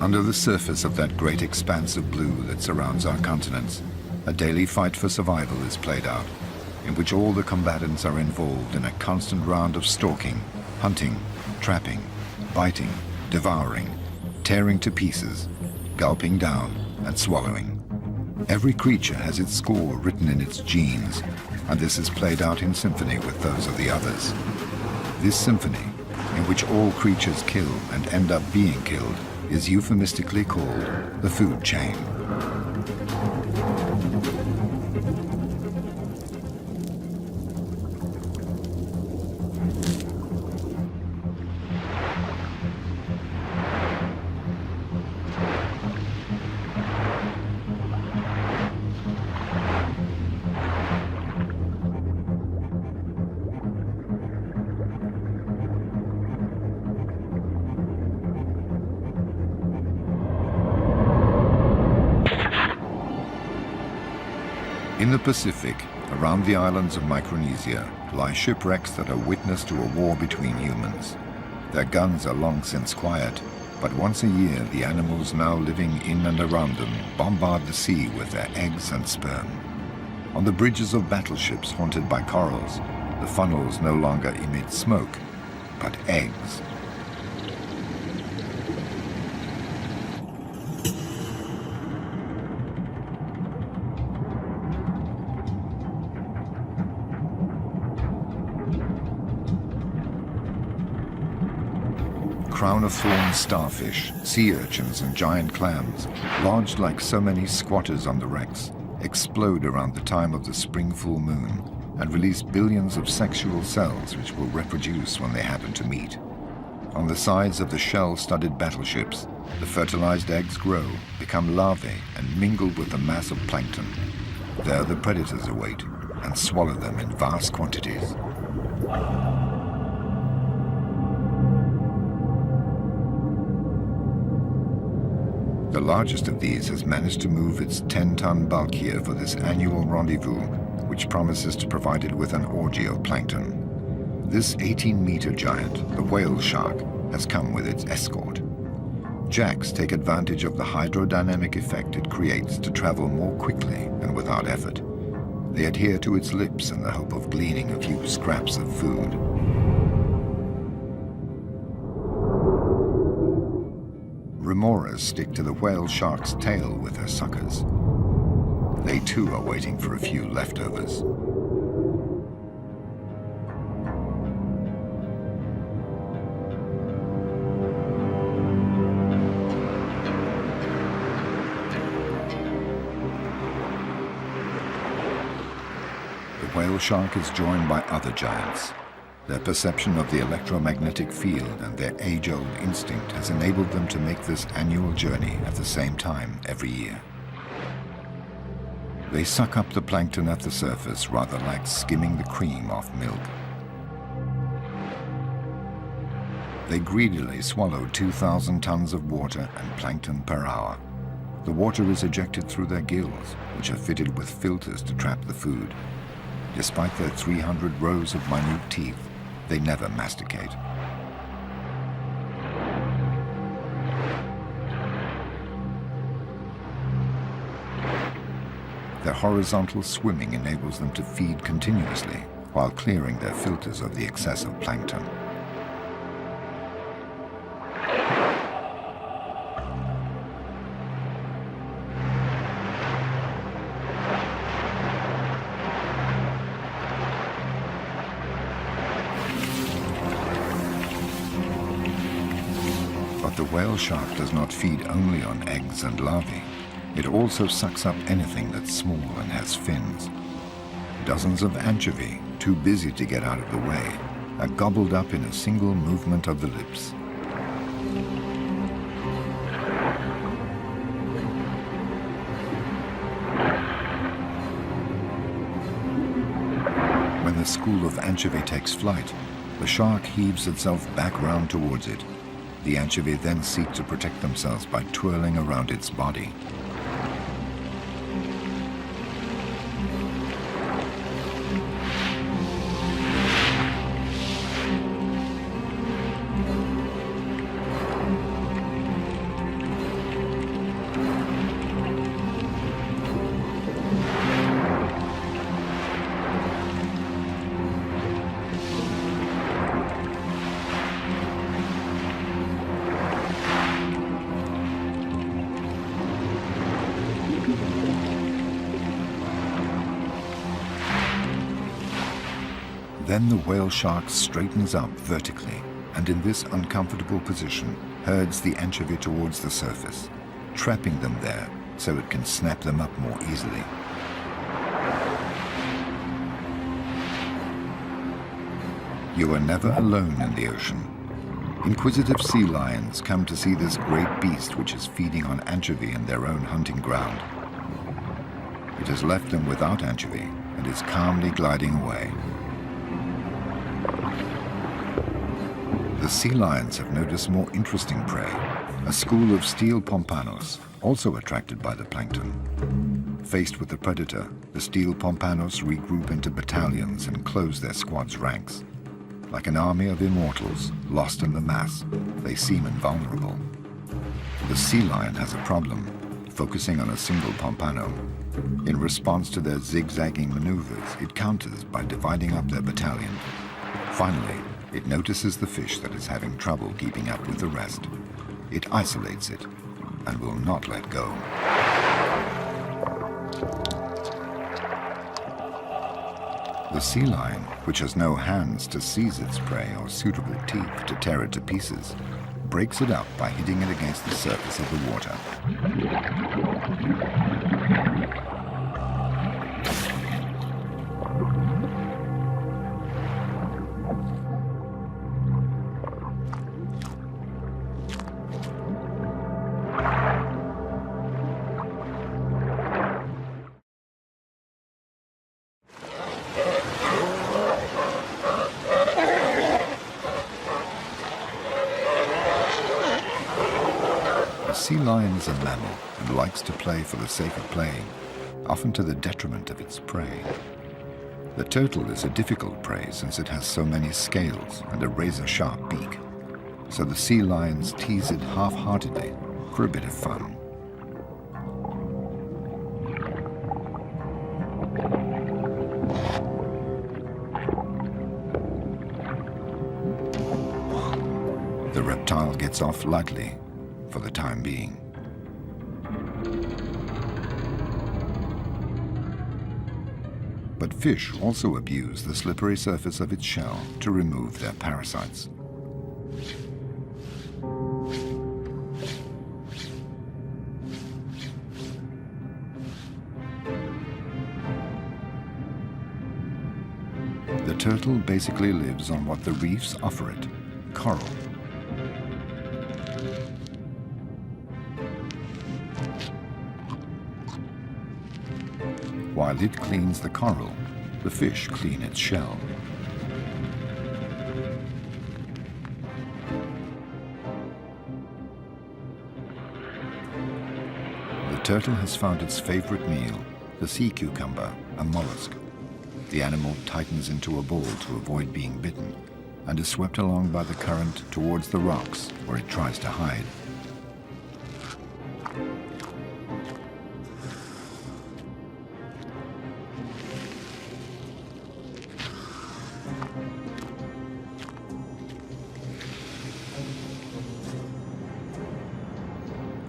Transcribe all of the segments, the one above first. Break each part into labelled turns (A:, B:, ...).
A: Under the surface of that great expanse of blue that surrounds our continents, a daily fight for survival is played out, in which all the combatants are involved in a constant round of stalking, hunting, trapping, biting, devouring, tearing to pieces, gulping down, and swallowing. Every creature has its score written in its genes, and this is played out in symphony with those of the others. This symphony, in which all creatures kill and end up being killed, is euphemistically called the food chain. In the Pacific, around the islands of Micronesia, lie shipwrecks that are witness to a war between humans. Their guns are long since quiet, but once a year the animals now living in and around them bombard the sea with their eggs and sperm. On the bridges of battleships haunted by corals, the funnels no longer emit smoke, but eggs. Crown-of-thorns starfish, sea urchins and giant clams, lodged like so many squatters on the wrecks, explode around the time of the spring full moon and release billions of sexual cells which will reproduce when they happen to meet. On the sides of the shell-studded battleships, the fertilized eggs grow, become larvae and mingle with the mass of plankton. There the predators await and swallow them in vast quantities. The largest of these has managed to move its 10-ton bulk here for this annual rendezvous, which promises to provide it with an orgy of plankton. This 18-meter giant, the whale shark, has come with its escort. Jacks take advantage of the hydrodynamic effect it creates to travel more quickly and without effort. They adhere to its lips in the hope of gleaning a few scraps of food. Remoras stick to the whale shark's tail with their suckers. They too are waiting for a few leftovers. The whale shark is joined by other giants. Their perception of the electromagnetic field and their age-old instinct has enabled them to make this annual journey at the same time every year. They suck up the plankton at the surface rather like skimming the cream off milk. They greedily swallow 2,000 tons of water and plankton per hour. The water is ejected through their gills, which are fitted with filters to trap the food. Despite their 300 rows of minute teeth, they never masticate. Their horizontal swimming enables them to feed continuously while clearing their filters of the excessive plankton. But the whale shark does not feed only on eggs and larvae. It also sucks up anything that's small and has fins. Dozens of anchovy, too busy to get out of the way, are gobbled up in a single movement of the lips. When the school of anchovy takes flight, the shark heaves itself back round towards it. The anchovy then seek to protect themselves by twirling around its body. Then the whale shark straightens up vertically and in this uncomfortable position herds the anchovy towards the surface, trapping them there so it can snap them up more easily. You are never alone in the ocean. Inquisitive sea lions come to see this great beast which is feeding on anchovy in their own hunting ground. It has left them without anchovy and is calmly gliding away. The sea lions have noticed more interesting prey, a school of steel pompanos, also attracted by the plankton. Faced with the predator, the steel pompanos regroup into battalions and close their squad's ranks. Like an army of immortals, lost in the mass, they seem invulnerable. The sea lion has a problem, focusing on a single pompano. In response to their zigzagging maneuvers, it counters by dividing up their battalion. Finally, it notices the fish that is having trouble keeping up with the rest. It isolates it and will not let go. The sea lion, which has no hands to seize its prey or suitable teeth to tear it to pieces, breaks it up by hitting it against the surface of the water. The sea lion is a mammal and likes to play for the sake of playing, often to the detriment of its prey. The turtle is a difficult prey since it has so many scales and a razor-sharp beak, so the sea lions tease it half-heartedly for a bit of fun. The reptile gets off lightly for the time being. But fish also abuse the slippery surface of its shell to remove their parasites. The turtle basically lives on what the reefs offer it, coral. While it cleans the coral, the fish clean its shell. The turtle has found its favorite meal, the sea cucumber, a mollusk. The animal tightens into a ball to avoid being bitten and is swept along by the current towards the rocks where it tries to hide.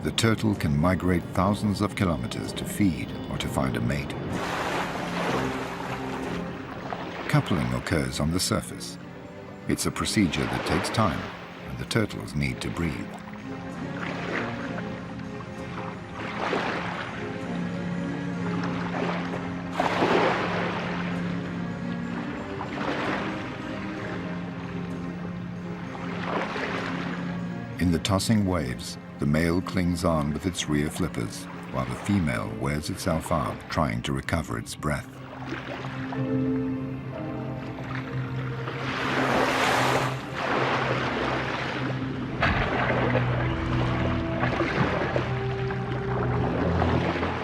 A: The turtle can migrate thousands of kilometers to feed or to find a mate. Coupling occurs on the surface. It's a procedure that takes time, and the turtles need to breathe. In the tossing waves, the male clings on with its rear flippers, while the female wears itself out trying to recover its breath.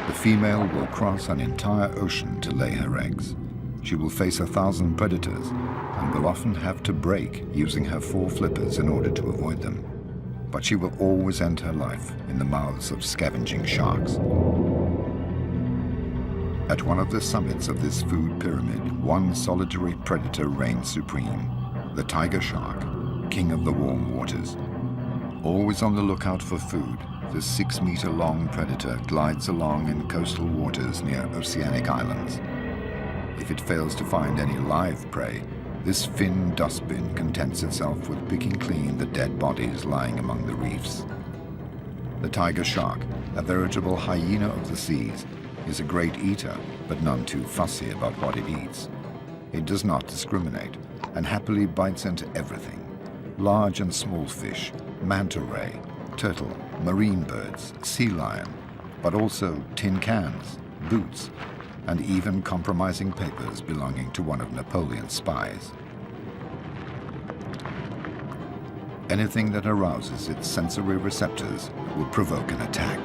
A: The female will cross an entire ocean to lay her eggs. She will face 1,000 predators and will often have to brake using her 4 flippers in order to avoid them. But she will always end her life in the mouths of scavenging sharks. At one of the summits of this food pyramid, one solitary predator reigns supreme, the tiger shark, king of the warm waters. Always on the lookout for food, the 6-meter-long predator glides along in coastal waters near oceanic islands. If it fails to find any live prey, This fin dustbin contents itself with picking clean the dead bodies lying among the reefs. The tiger shark, a veritable hyena of the seas, is a great eater, but none too fussy about what it eats. It does not discriminate and happily bites into everything. Large and small fish, manta ray, turtle, marine birds, sea lion, but also tin cans, boots, and even compromising papers belonging to one of Napoleon's spies. Anything that arouses its sensory receptors will provoke an attack.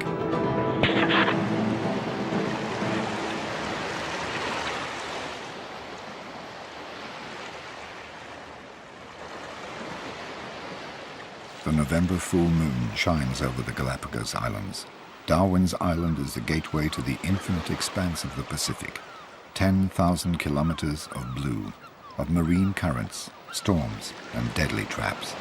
A: The November full moon shines over the Galapagos Islands. Darwin's Island is the gateway to the infinite expanse of the Pacific. 10,000 kilometers of blue, of marine currents, storms, and deadly traps.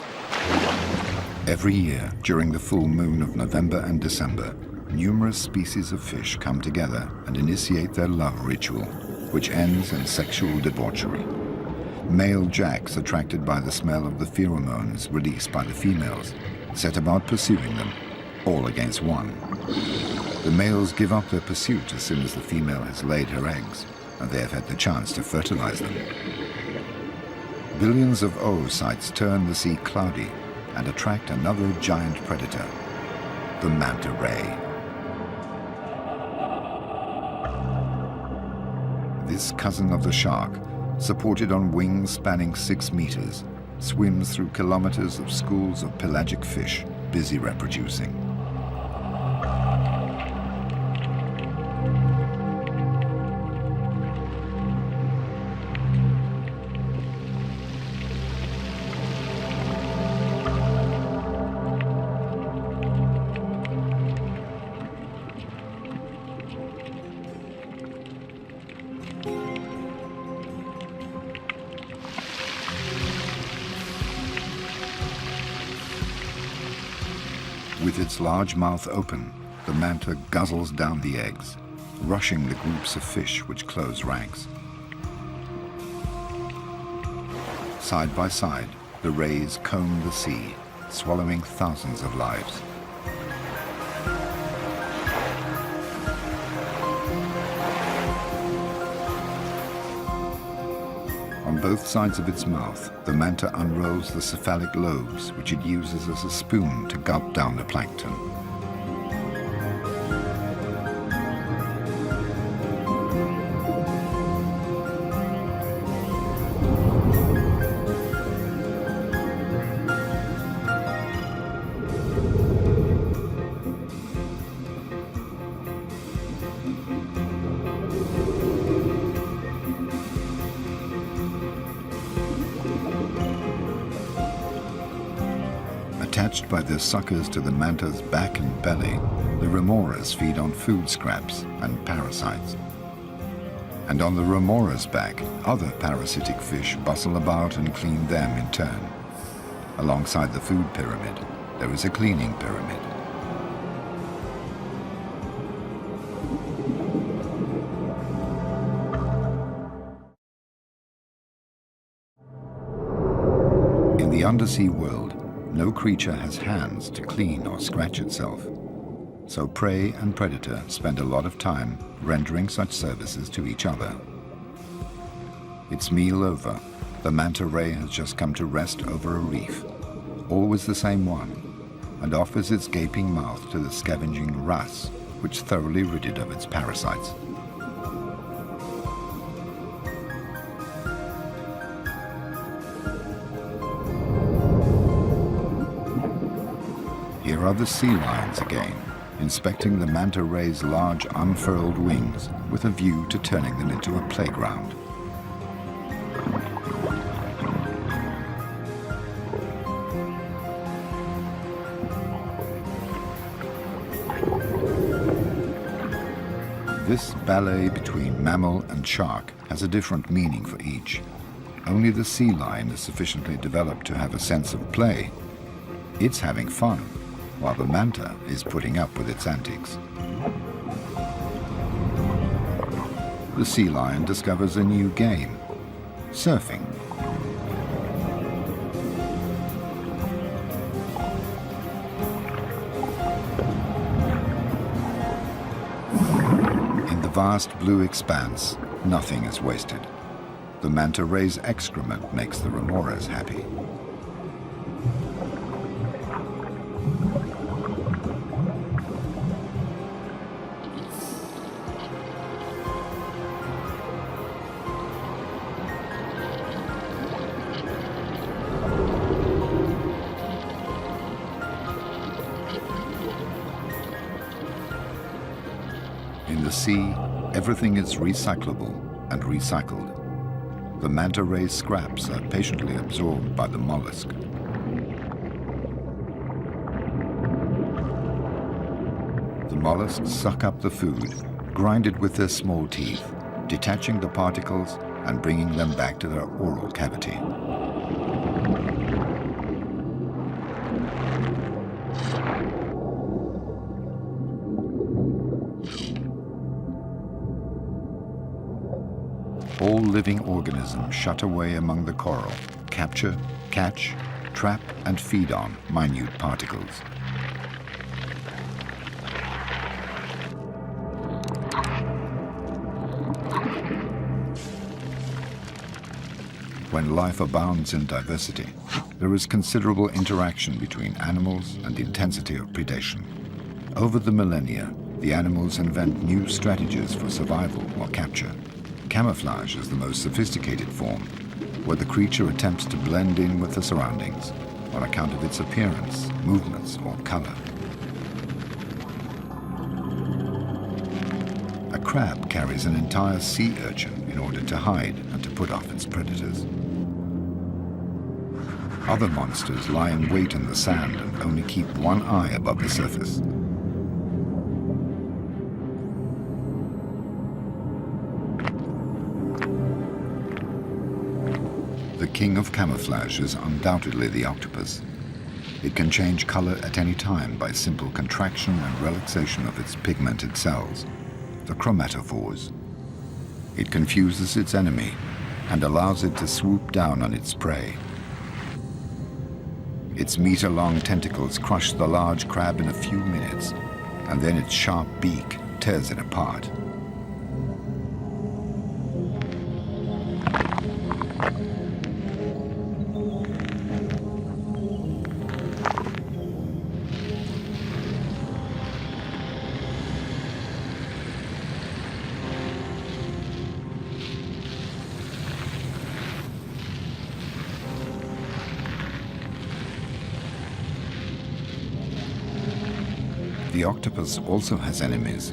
A: Every year, during the full moon of November and December, numerous species of fish come together and initiate their love ritual, which ends in sexual debauchery. Male jacks, attracted by the smell of the pheromones released by the females, set about pursuing them, all against one. The males give up their pursuit as soon as the female has laid her eggs, and they have had the chance to fertilize them. Billions of oocytes turn the sea cloudy and attract another giant predator, the manta ray. This cousin of the shark, supported on wings spanning 6 meters, swims through kilometers of schools of pelagic fish busy reproducing. With its large mouth open, the manta guzzles down the eggs, rushing the groups of fish which close ranks. Side by side, the rays comb the sea, swallowing thousands of lives. On both sides of its mouth, the manta unrolls the cephalic lobes, which it uses as a spoon to gulp down the plankton. Attached by their suckers to the manta's back and belly, the remoras feed on food scraps and parasites. And on the remora's back, other parasitic fish bustle about and clean them in turn. Alongside the food pyramid, there is a cleaning pyramid. In the undersea world, no creature has hands to clean or scratch itself. So prey and predator spend a lot of time rendering such services to each other. Its meal over, the manta ray has just come to rest over a reef, always the same one, and offers its gaping mouth to the scavenging wrasse, which thoroughly rid it of its parasites. Here are the sea lions again, inspecting the manta ray's large unfurled wings with a view to turning them into a playground. This ballet between mammal and shark has a different meaning for each. Only the sea lion is sufficiently developed to have a sense of play. It's having fun, while the manta is putting up with its antics. The sea lion discovers a new game, surfing. vast blue expanse, nothing is wasted. The manta ray's excrement makes the remoras happy. In the sea, everything is recyclable and recycled. The manta ray scraps are patiently absorbed by the mollusk. The mollusks suck up the food, grind it with their small teeth, detaching the particles and bringing them back to their oral cavity. All living organisms shut away among the coral, capture, catch, trap and feed on minute particles. When life abounds in diversity, there is considerable interaction between animals and the intensity of predation. Over the millennia, the animals invent new strategies for survival or capture. Camouflage is the most sophisticated form, where the creature attempts to blend in with the surroundings on account of its appearance, movements, or color. A crab carries an entire sea urchin in order to hide and to put off its predators. Other monsters lie in wait in the sand and only keep one eye above the surface. The king of camouflage is undoubtedly the octopus. It can change color at any time by simple contraction and relaxation of its pigmented cells, the chromatophores. It confuses its enemy and allows it to swoop down on its prey. Its meter-long tentacles crush the large crab in a few minutes, and then its sharp beak tears it apart. The octopus also has enemies,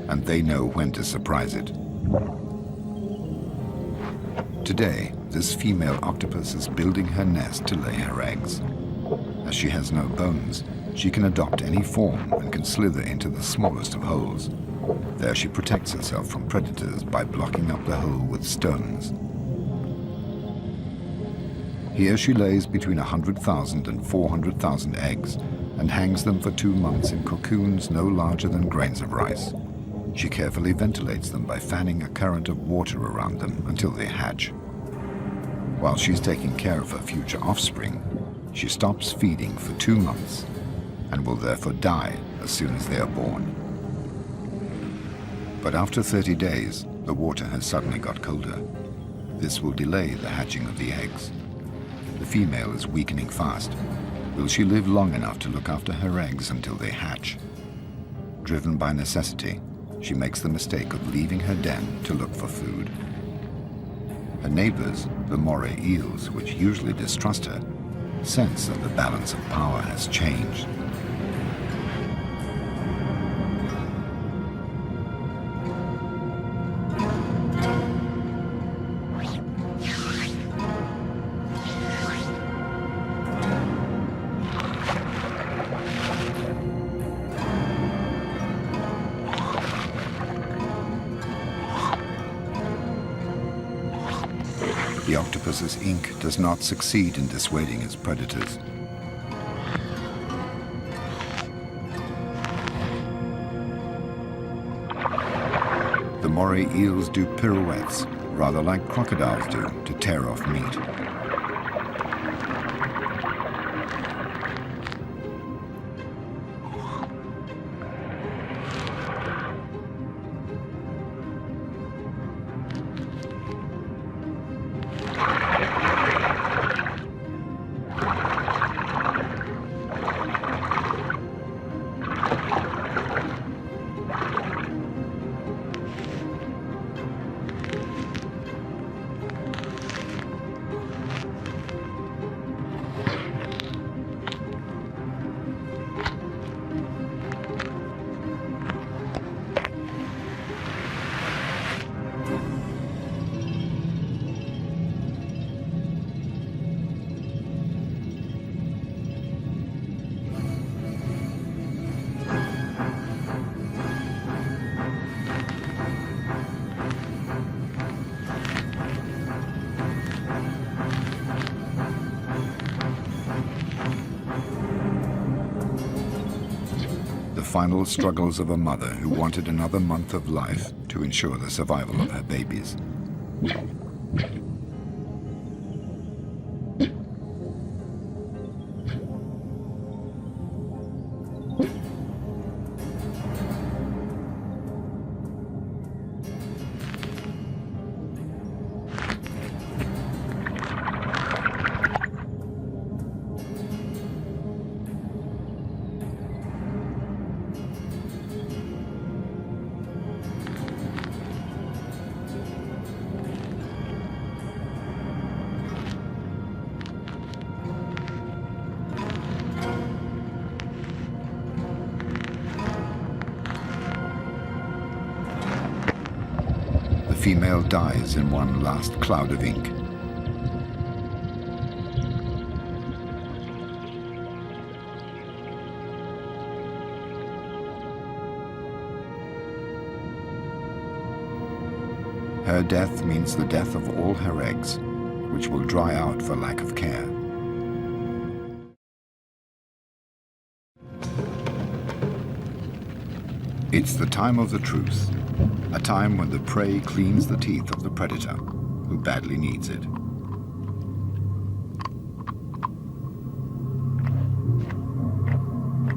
A: and they know when to surprise it. Today, this female octopus is building her nest to lay her eggs. As she has no bones, she can adopt any form and can slither into the smallest of holes. There she protects herself from predators by blocking up the hole with stones. Here she lays between 100,000 and 400,000 eggs and hangs them for 2 months in cocoons no larger than grains of rice. She carefully ventilates them by fanning a current of water around them until they hatch. While she's taking care of her future offspring, she stops feeding for 2 months and will therefore die as soon as they are born. But after 30 days, the water has suddenly got colder. This will delay the hatching of the eggs. The female is weakening fast. Will she live long enough to look after her eggs until they hatch? Driven by necessity, she makes the mistake of leaving her den to look for food. Her neighbors, the moray eels, which usually distrust her, sense that the balance of power has changed. The octopus's ink does not succeed in dissuading its predators. The moray eels do pirouettes, rather like crocodiles do, to tear off meat. final struggles of a mother who wanted another month of life to ensure the survival of her babies. The female dies in one last cloud of ink. Her death means the death of all her eggs, which will dry out for lack of care. It's the time of the truth, a time when the prey cleans the teeth of the predator, who badly needs it.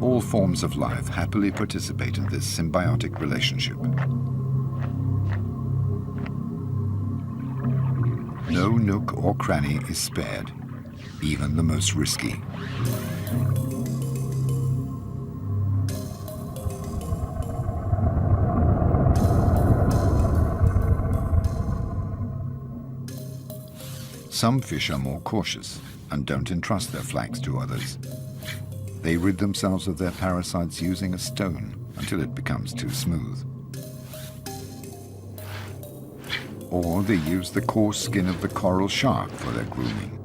A: All forms of life happily participate in this symbiotic relationship. No nook or cranny is spared, even the most risky. Some fish are more cautious and don't entrust their flanks to others. They rid themselves of their parasites using a stone until it becomes too smooth. Or they use the coarse skin of the coral shark for their grooming.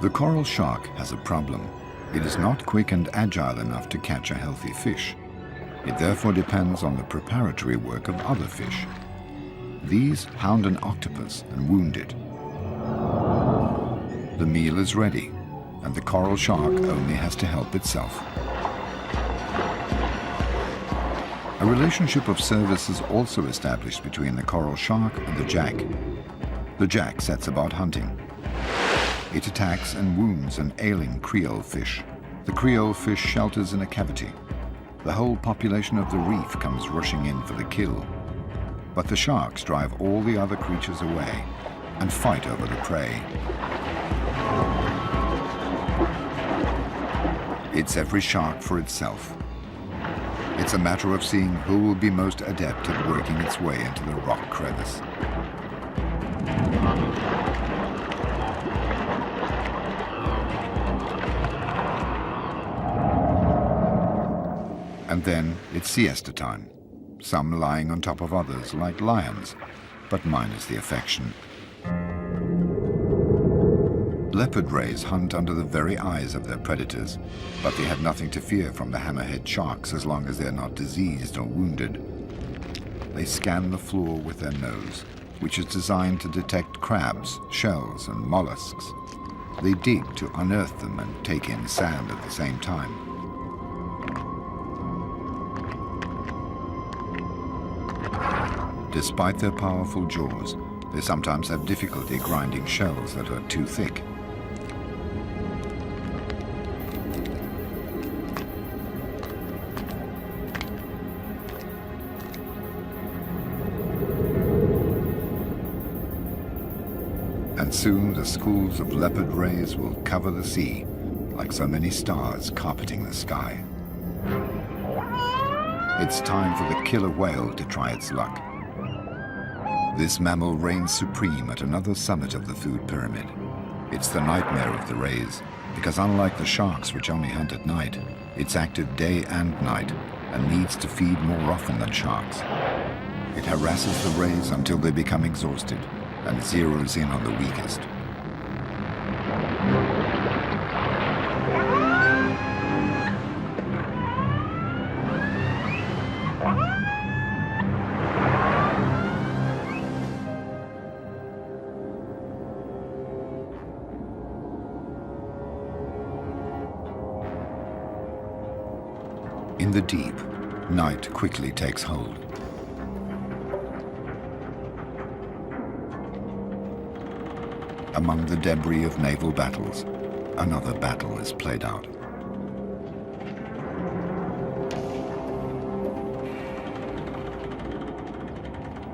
A: The coral shark has a problem. It is not quick and agile enough to catch a healthy fish. It therefore depends on the preparatory work of other fish. These hound an octopus and wound it. The meal is ready, and the coral shark only has to help itself. A relationship of service is also established between the coral shark and the jack. The jack sets about hunting. It attacks and wounds an ailing Creole fish. The Creole fish shelters in a cavity. The whole population of the reef comes rushing in for the kill. But the sharks drive all the other creatures away and fight over the prey. It's every shark for itself. It's a matter of seeing who will be most adept at working its way into the rock crevice. And then it's siesta time, some lying on top of others like lions, but minus the affection. Leopard rays hunt under the very eyes of their predators, but they have nothing to fear from the hammerhead sharks as long as they're not diseased or wounded. They scan the floor with their nose, which is designed to detect crabs, shells, and mollusks. They dig to unearth them and take in sand at the same time. Despite their powerful jaws, they sometimes have difficulty grinding shells that are too thick. And soon the schools of leopard rays will cover the sea, like so many stars carpeting the sky. It's time for the killer whale to try its luck. This mammal reigns supreme at another summit of the food pyramid. It's the nightmare of the rays, because unlike the sharks, which only hunt at night, it's active day and night and needs to feed more often than sharks. It harasses the rays until they become exhausted and zeroes in on the weakest. In the deep, night quickly takes hold. Among the debris of naval battles, another battle is played out.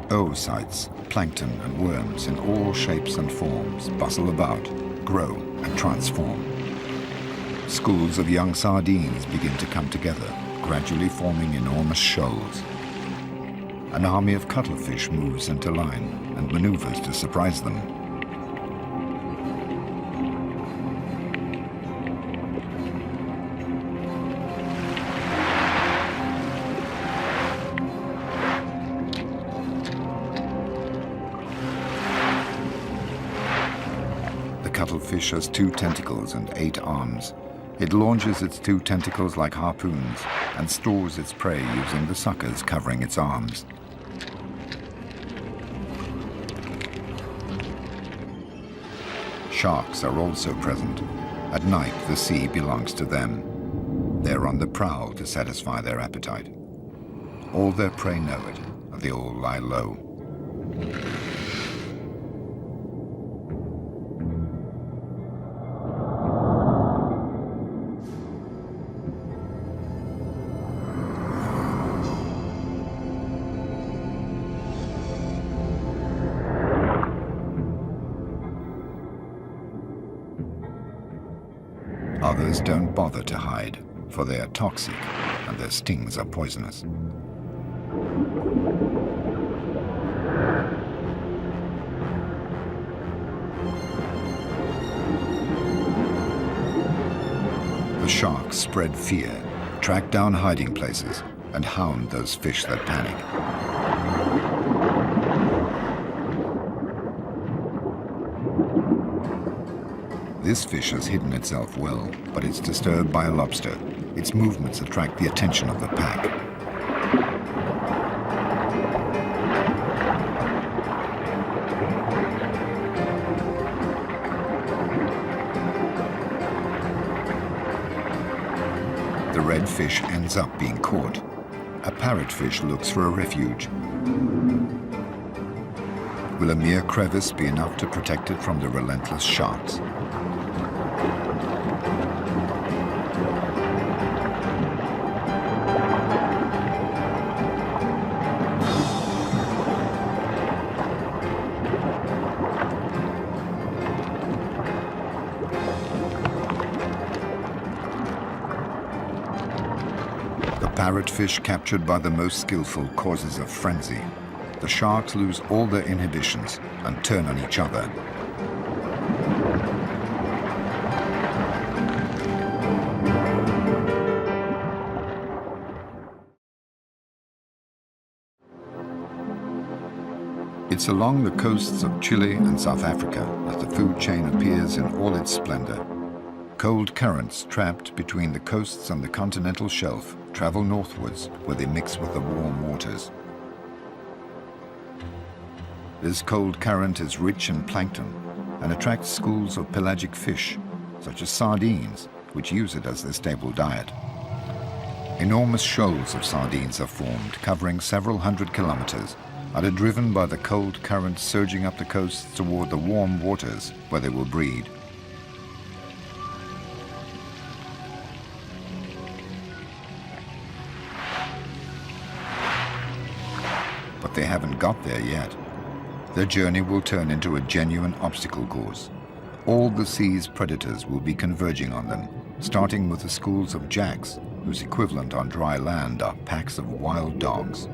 A: Oocytes, plankton and worms in all shapes and forms bustle about, grow and transform. Schools of young sardines begin to come together, gradually forming enormous shoals. An army of cuttlefish moves into line and maneuvers to surprise them. The cuttlefish has 2 tentacles and 8 arms. It launches its 2 tentacles like harpoons and stores its prey using the suckers covering its arms. Sharks are also present. At night, the sea belongs to them. They're on the prowl to satisfy their appetite. All their prey know it, and they all lie low. Others don't bother to hide, for they are toxic and their stings are poisonous. The sharks spread fear, track down hiding places, and hound those fish that panic. This fish has hidden itself well, but it's disturbed by a lobster. Its movements attract the attention of the pack. The red fish ends up being caught. A parrotfish looks for a refuge. Will a mere crevice be enough to protect it from the relentless sharks? Parrotfish captured by the most skillful causes a frenzy. The sharks lose all their inhibitions and turn on each other. It's along the coasts of Chile and South Africa that the food chain appears in all its splendor. Cold currents trapped between the coasts and the continental shelf travel northwards where they mix with the warm waters. This cold current is rich in plankton and attracts schools of pelagic fish, such as sardines, which use it as their staple diet. Enormous shoals of sardines are formed, covering several hundred kilometers, and are driven by the cold current surging up the coasts toward the warm waters where they will breed. But they haven't got there yet. Their journey will turn into a genuine obstacle course. All the sea's predators will be converging on them, starting with the schools of jacks, whose equivalent on dry land are packs of wild dogs.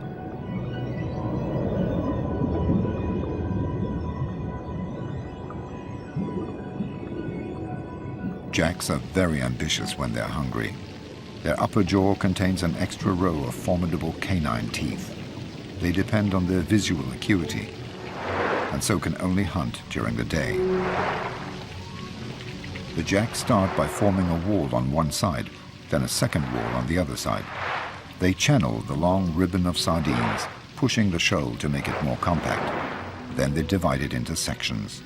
A: Jacks are very ambitious when they're hungry. Their upper jaw contains an extra row of formidable canine teeth. They depend on their visual acuity, and so can only hunt during the day. The jacks start by forming a wall on one side, then a second wall on the other side. They channel the long ribbon of sardines, pushing the shoal to make it more compact. Then they divide it into sections.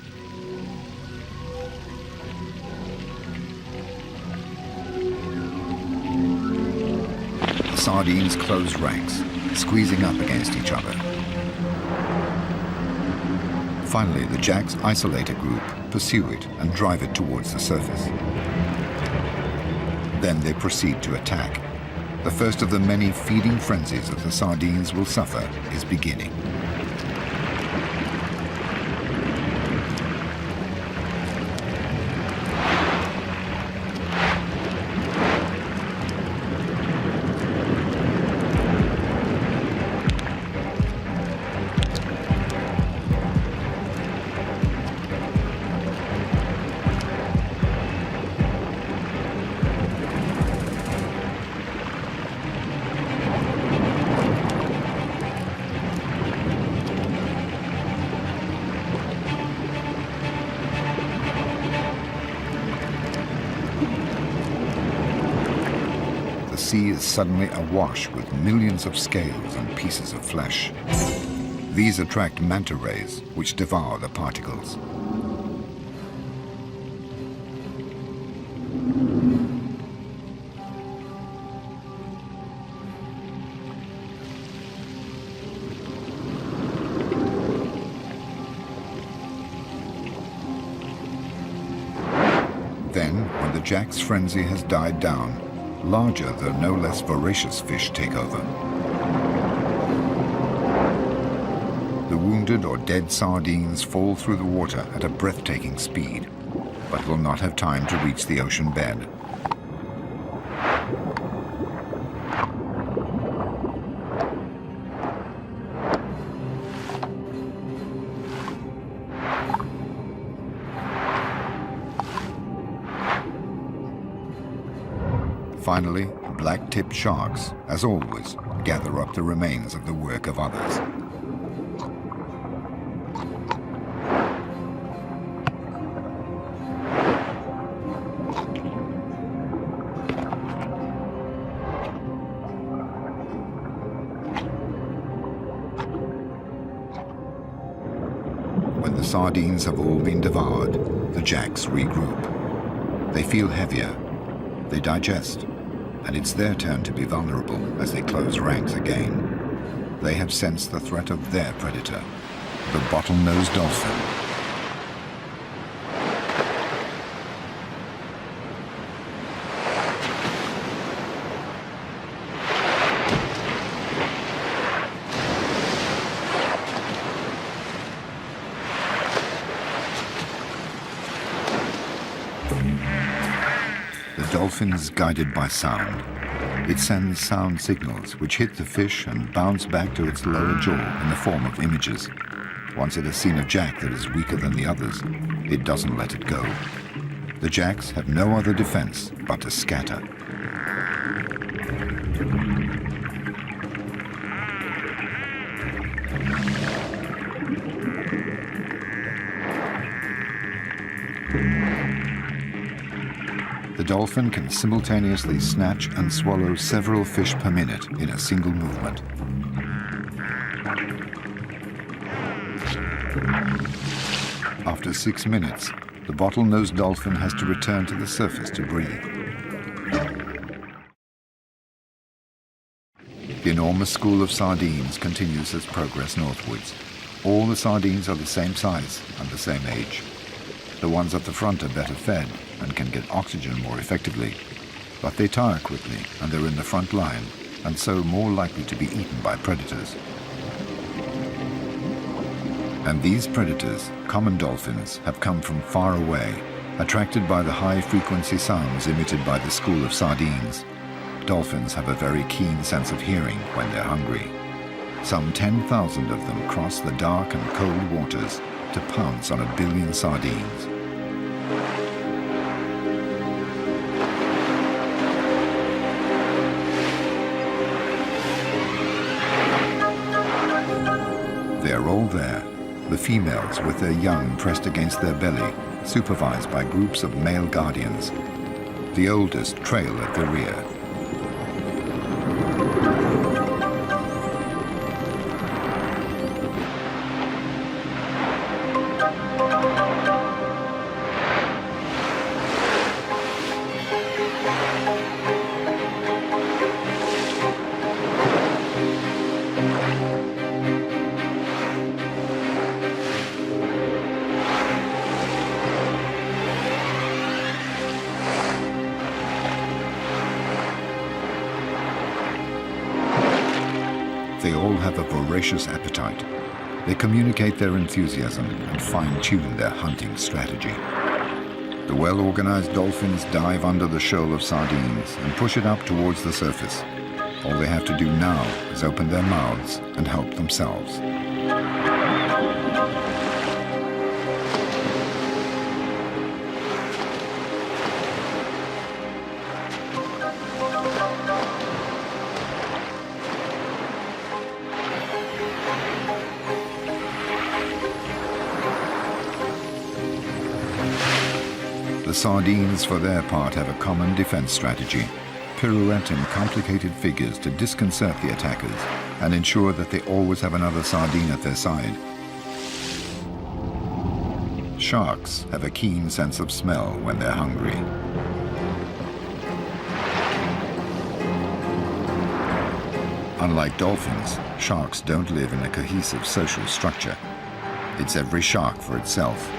A: The sardines close ranks, squeezing up against each other. Finally, the jacks isolate a group, pursue it, and drive it towards the surface. Then they proceed to attack. The first of the many feeding frenzies that the sardines will suffer is beginning. The sea is suddenly awash with millions of scales and pieces of flesh. These attract manta rays, which devour the particles. Then, when the jack's frenzy has died down, larger though no less voracious fish take over. The wounded or dead sardines fall through the water at a breathtaking speed, but will not have time to reach the ocean bed. Finally, black-tipped sharks, as always, gather up the remains of the work of others. When the sardines have all been devoured, the jacks regroup. They feel heavier, they digest, and it's their turn to be vulnerable as they close ranks again. They have sensed the threat of their predator, the bottlenose dolphin. The dolphin is guided by sound. It sends sound signals which hit the fish and bounce back to its lower jaw in the form of images. Once it has seen a jack that is weaker than the others, it doesn't let it go. The jacks have no other defense but to scatter. The dolphin can simultaneously snatch and swallow several fish per minute in a single movement. After 6 minutes, the bottlenose dolphin has to return to the surface to breathe. The enormous school of sardines continues its progress northwards. All the sardines are the same size and the same age. The ones at the front are better fed and can get oxygen more effectively, but they tire quickly and they're in the front line, and so more likely to be eaten by predators. And these predators, common dolphins, have come from far away, attracted by the high-frequency sounds emitted by the school of sardines. Dolphins have a very keen sense of hearing when they're hungry. Some 10,000 of them cross the dark and cold waters to pounce on 1 billion sardines. They are all there, the females with their young pressed against their belly, supervised by groups of male guardians. The oldest trail at the rear. voracious appetite. They communicate their enthusiasm and fine-tune their hunting strategy. The well-organized dolphins dive under the shoal of sardines and push it up towards the surface. All they have to do now is open their mouths and help themselves. The sardines, for their part, have a common defense strategy: pirouette in complicated figures to disconcert the attackers and ensure that they always have another sardine at their side. Sharks have a keen sense of smell when they're hungry. Unlike dolphins, sharks don't live in a cohesive social structure. It's every shark for itself.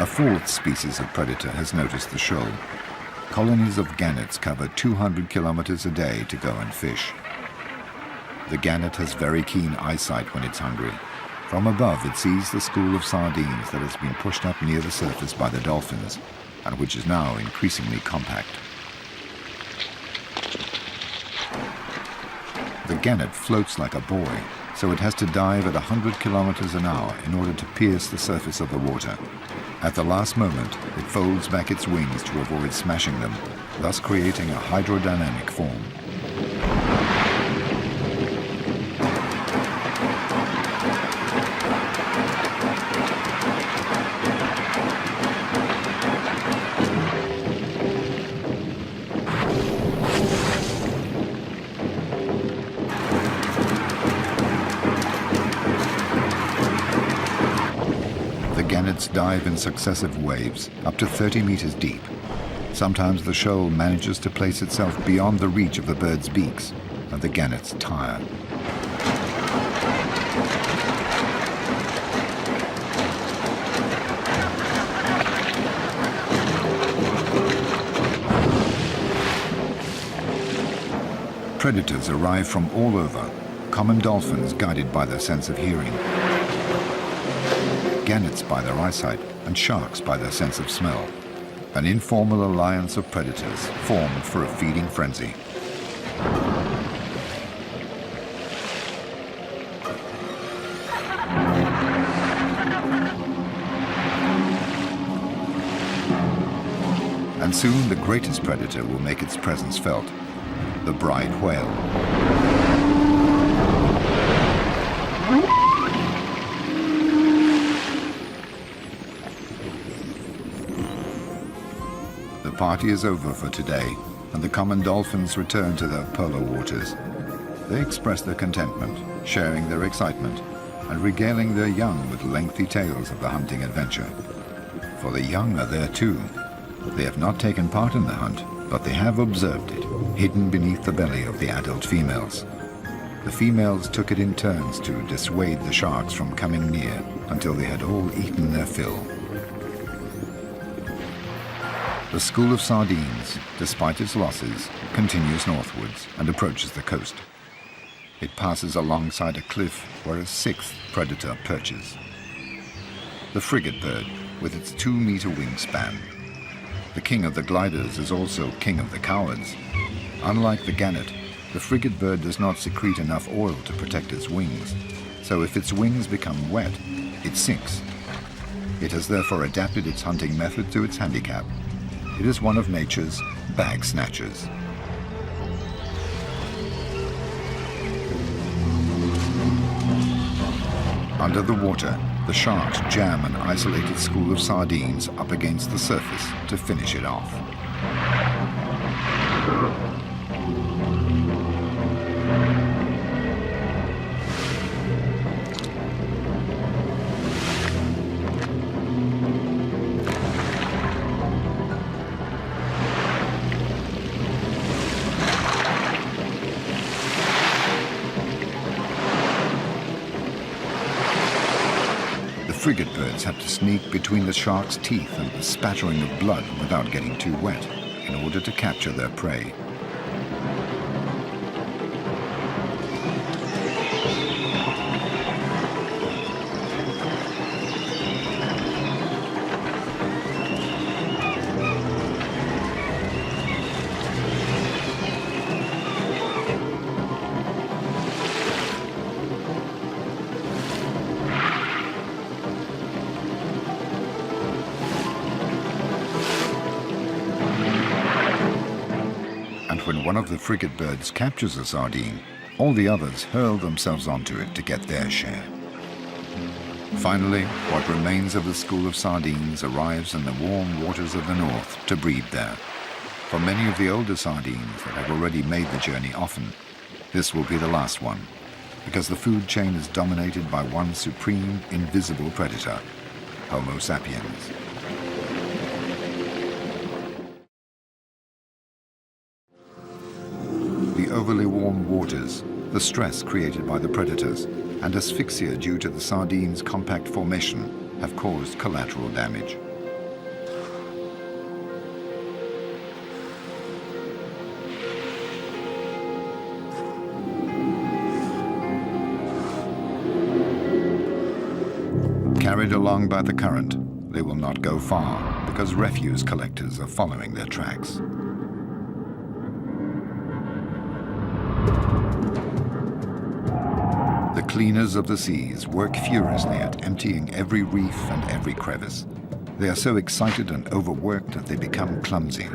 A: A fourth species of predator has noticed the shoal. Colonies of gannets cover 200 kilometers a day to go and fish. The gannet has very keen eyesight when it's hungry. From above, it sees the school of sardines that has been pushed up near the surface by the dolphins, and which is now increasingly compact. The gannet floats like a buoy, so it has to dive at 100 kilometers an hour in order to pierce the surface of the water. At the last moment, it folds back its wings to avoid smashing them, thus creating a hydrodynamic form. Gannets dive in successive waves, up to 30 meters deep. Sometimes the shoal manages to place itself beyond the reach of the birds' beaks, and the gannets tire. Predators arrive from all over, common dolphins guided by their sense of hearing, gannets by their eyesight, and sharks by their sense of smell. An informal alliance of predators formed for a feeding frenzy. And soon the greatest predator will make its presence felt: the bride whale. The party is over for today, and the common dolphins return to their polar waters. They express their contentment, sharing their excitement, and regaling their young with lengthy tales of the hunting adventure. For the young are there too. They have not taken part in the hunt, but they have observed it, hidden beneath the belly of the adult females. The females took it in turns to dissuade the sharks from coming near until they had all eaten their fill. The school of sardines, despite its losses, continues northwards and approaches the coast. It passes alongside a cliff where a sixth predator perches: the frigate bird, with its 2-meter wingspan. The king of the gliders is also king of the cowards. Unlike the gannet, the frigate bird does not secrete enough oil to protect its wings, so if its wings become wet, it sinks. It has therefore adapted its hunting method to its handicap. It is one of nature's bag snatchers. Under the water, the sharks jam an isolated school of sardines up against the surface to finish it off. The frigate birds had to sneak between the shark's teeth and the spattering of blood without getting too wet in order to capture their prey. When one of the frigate birds captures a sardine, all the others hurl themselves onto it to get their share. Finally, what remains of the school of sardines arrives in the warm waters of the north to breed there. For many of the older sardines that have already made the journey often, this will be the last one, because the food chain is dominated by one supreme, invisible predator, Homo sapiens. The overly warm waters, the stress created by the predators, and asphyxia due to the sardines' compact formation have caused collateral damage. Carried along by the current, they will not go far because refuse collectors are following their tracks. The cleaners of the seas work furiously at emptying every reef and every crevice. They are so excited and overworked that they become clumsy.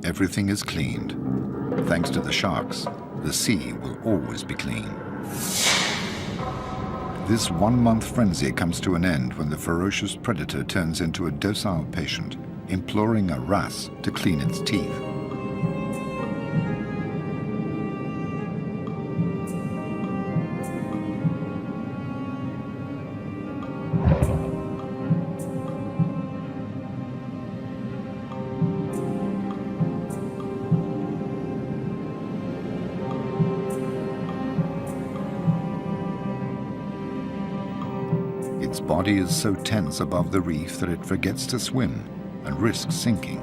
A: Everything is cleaned. Thanks to the sharks, the sea will always be clean. This one-month frenzy comes to an end when the ferocious predator turns into a docile patient, imploring a wrasse to clean its teeth. Its body is so tense above the reef that it forgets to swim and risks sinking.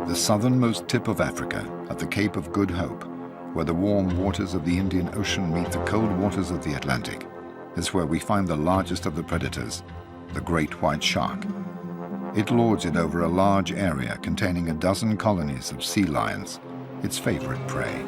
A: The southernmost tip of Africa, at the Cape of Good Hope, where the warm waters of the Indian Ocean meet the cold waters of the Atlantic, is where we find the largest of the predators, the great white shark. It lords it over a large area containing a dozen colonies of sea lions, its favorite prey.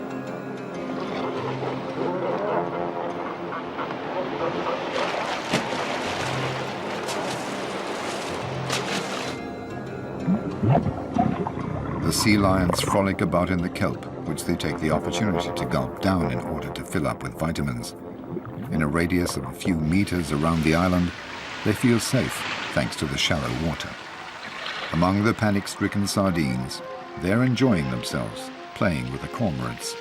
A: The sea lions frolic about in the kelp, which they take the opportunity to gulp down in order to fill up with vitamins. In a radius of a few meters around the island, they feel safe thanks to the shallow water. Among the panic-stricken sardines, they're enjoying themselves, playing with the cormorants.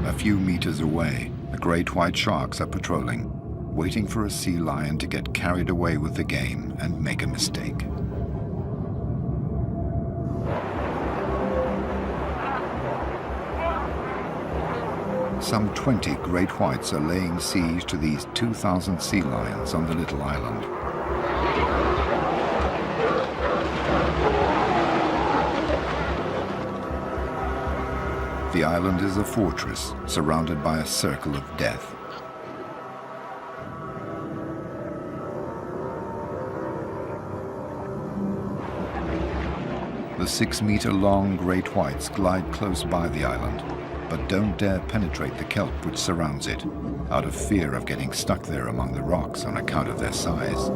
A: A few meters away, the great white sharks are patrolling, waiting for a sea lion to get carried away with the game and make a mistake. Some 20 great whites are laying siege to these 2,000 sea lions on the little island. The island is a fortress surrounded by a circle of death. The 6-meter-long great whites glide close by the island, but don't dare penetrate the kelp which surrounds it, out of fear of getting stuck there among the rocks on account of their size.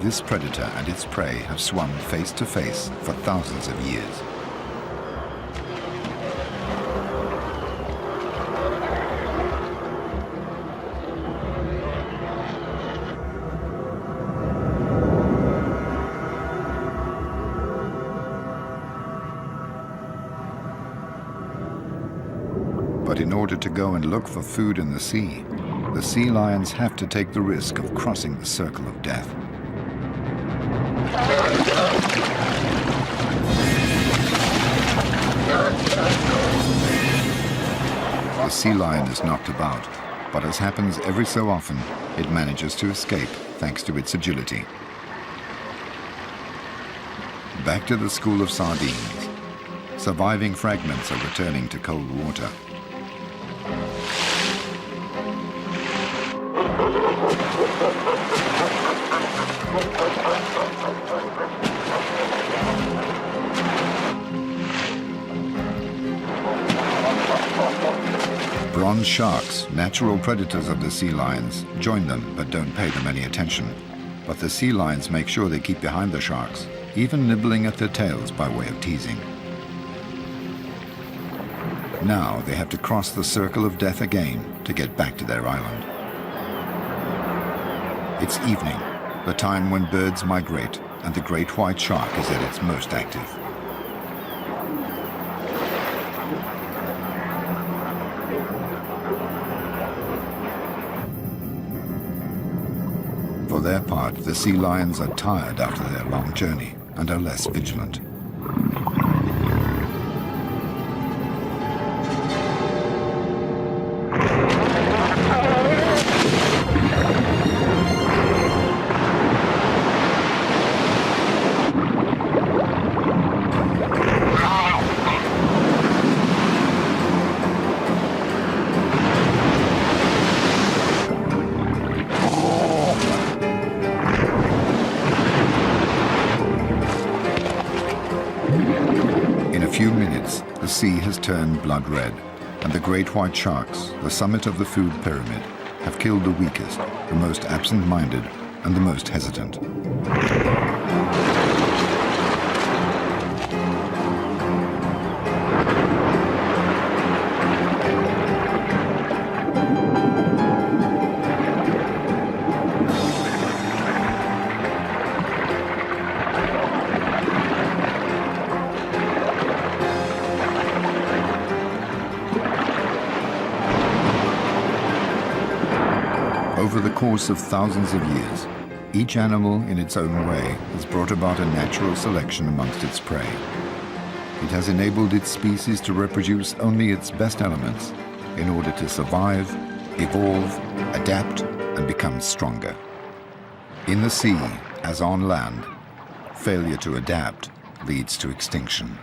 A: This predator and its prey have swum face to face for thousands of years. But in order to go and look for food in the sea lions have to take the risk of crossing the circle of death. The sea lion is knocked about, but as happens every so often, it manages to escape thanks to its agility. Back to the school of sardines. Surviving fragments are returning to cold water. Bronze sharks, natural predators of the sea lions, join them but don't pay them any attention. But the sea lions make sure they keep behind the sharks, even nibbling at their tails by way of teasing. Now they have to cross the circle of death again to get back to their island. It's evening, the time when birds migrate and the great white shark is at its most active. For their part, the sea lions are tired after their long journey and are less vigilant. In a few minutes, the sea has turned blood red, and the great white sharks, the summit of the food pyramid, have killed the weakest, the most absent-minded, and the most hesitant. Over the course of thousands of years, each animal in its own way has brought about a natural selection amongst its prey. It has enabled its species to reproduce only its best elements in order to survive, evolve, adapt, and become stronger. In the sea, as on land, failure to adapt leads to extinction.